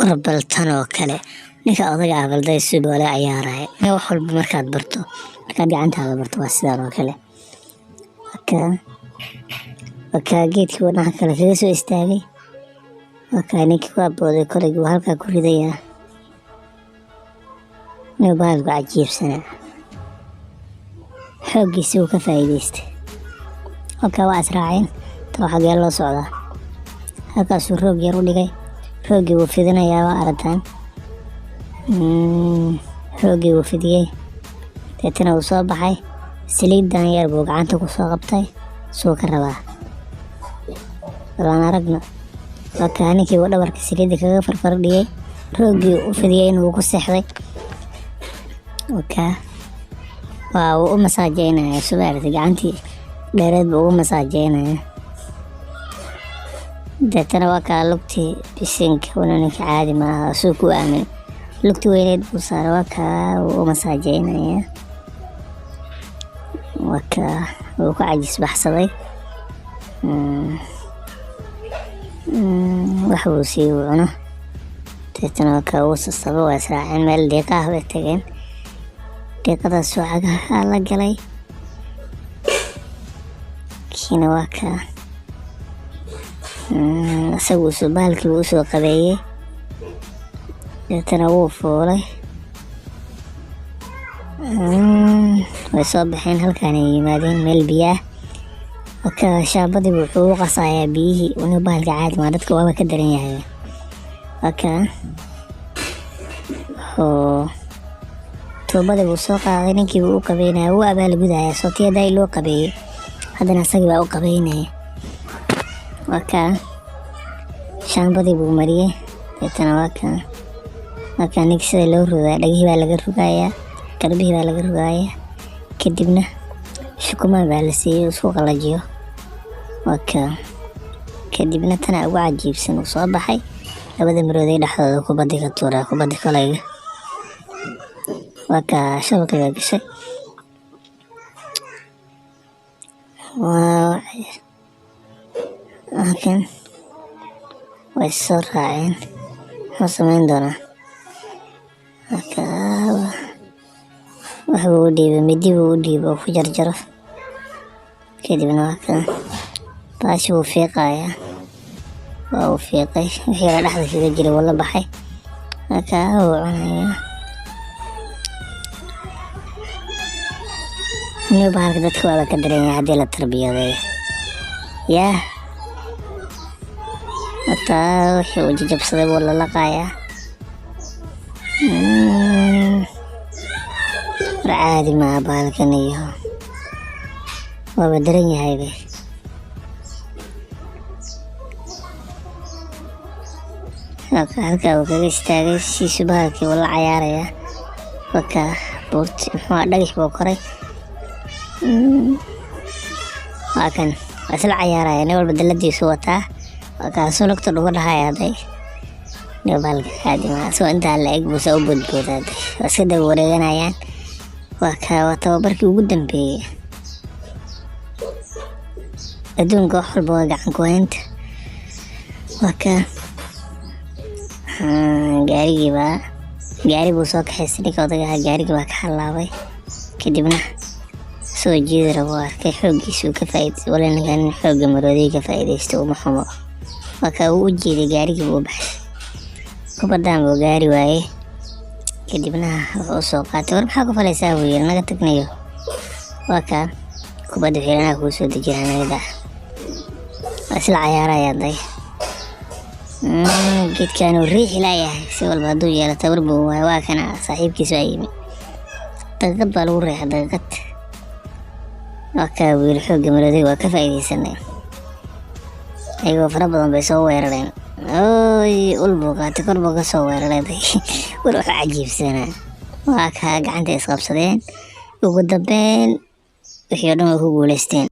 warbaltan oo kale ninka odaga ah balday sidoo la ciyaaray wax walba markaad barto markaad gacantaada barto waa sidaan oo kale geedkii wadnaha kale kaga soo istaagay ninkii waa booday kolaygu halkaa ku ridayaa inuu baalku cajiibsanaa xooggiisii uu ka faa'iidaystay waa israaceen talo xagee loo socdaa halkaasuu roog yar u dhigay roogii wuu fidinayaa waa aragtaan roogii wuu fidiyey deetana uu soo baxay saliidan yar buu gacanta ku soo qabtay suu ka rabaa walaan aragno ninkii uu dhabarka saliidda kaga farfardhiyey roogii u fidiyey inuu ku seexday waa uu u masaajeynaya subaarti gacantii dheereed buu ugu masaajeynaya deetana waa kaa lugtii bisinka una ninka caadi maaha suu ku aamin lugti weyneed buu saaray waa kaa wuu u masaajeynaya wuu ku cajis baxsaday wax buu sii uu cuno deetana waa kaa wuu sasaba waa israaceen meel deeqaah bay tageen deeqadaas oo cagaha la galay kiina waa kaa isagu baalkii wuu usoo qabeeyey deetana wuu fuulay way soo baxeen halkaanay yimaadeen meel biyaah shaabadii wuxuu u qasayaa biyihii inuu baalka caadi maa dadka waaba ka daran yahay tuubadii buu soo qaaday ninkii buu u qabeynaya wuu abaalgudayaa sootiyadaa loo qabeeyey haddana isagii baa u qabeynaya shaambadii buu mariyey deetana waa ninkii sida loo rogaa dhagihii baa laga rogayaa garbihii baa laga rogayaa kadibna shukumaan baa la siiyey isku qalajiyo kadibna tana ugu cajiibsan uu soo baxay labada marooday dhexdooda kubadii ka tuuraa kubadii kolayga shabaqii baa gashay way soo raaceen muxuu samayn doonaa waxbuu u dhiibay midi buu u dhiibay oo ku jarjaro kadibna baashi wuu fiiqayaa waa uu fiiqay wixii la dhexda kaga jiray wuu la baxay wuu cunayaa inuu bahalka dadka waaba ka daran yahay haddii la tarbiyadeeyo wixii uu jajabsaday buu la laqayaa war caadi maaha bahalkan iyo waaba daran yahaybe halkaa uu kaga istaagay siisu bahalkii wuu la cayaarayaa buurti dhagax buu koray waa isla cayaaraya nin walba daladiisu wataa kaasuu lugta dhuga dhahayaaday baalka caadi maaha soo intaa la eg buusa u boodboodaaday waa iska daba wareeganayaan waa tababarkii ugu dambeeyey adduunka wax walba waa gacan ku haynta gaari buu soo kaxaystay ninka odagaha gaarigii baa ka halaabay kadibna soo jiidi rabo arkay xooggiisuu ka faa'iidaystay wala ninkan xoogga marooday ka faa'iidaystay uma xumo uu u jeeday gaarigii buu baxshay kubaddaan buu gaari waayey kadibna wuxuu soo qaatay war maxaa ku falaysaa buu yiri naga tagnayo kubadda xiranaa kuu soo dejinaa naga daa waa isla cayaarayaa day geedkaanuu riixi laayahay si walba hadduu yeelo tabar buu waayo waa kana saaxiibkiisu aa yimi daqiiqad baa lagu riixa daqiiqad buu yiri xoogga marooday waa ka faa'iidaysanay ayagoo fara badan bay soo weerareen ul buu qaatay kor buu ka soo weeraray war wuxuu cajiibsanaa gacanta isqabsadeen ugu dambeyn wixii oo dhan way ku guulaysteen